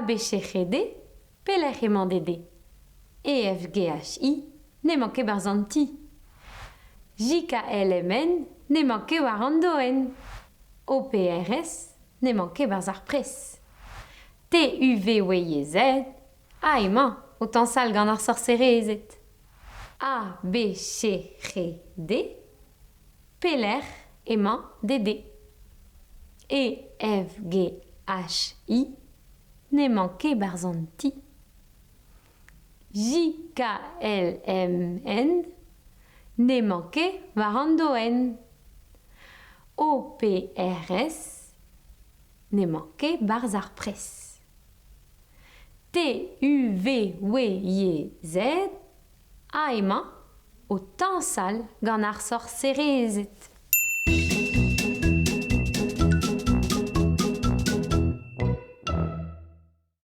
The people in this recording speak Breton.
ABCGD, pelech emañ dede. EFGHI, ne manke barzanti. JKLMN, ne manke war an doen. OPRS, ne manke barzar pres. TUVWZ, a emañ, o tañsal gant ar sorserezet. ABCGD, pelec'h emañ dede. EFGHI, ne manke barzanti. JKLMN, ne manke war an doen. OPRS, ne manke barzar pres. TUVWZ, a emañ o tañsal gant ar sorserezet.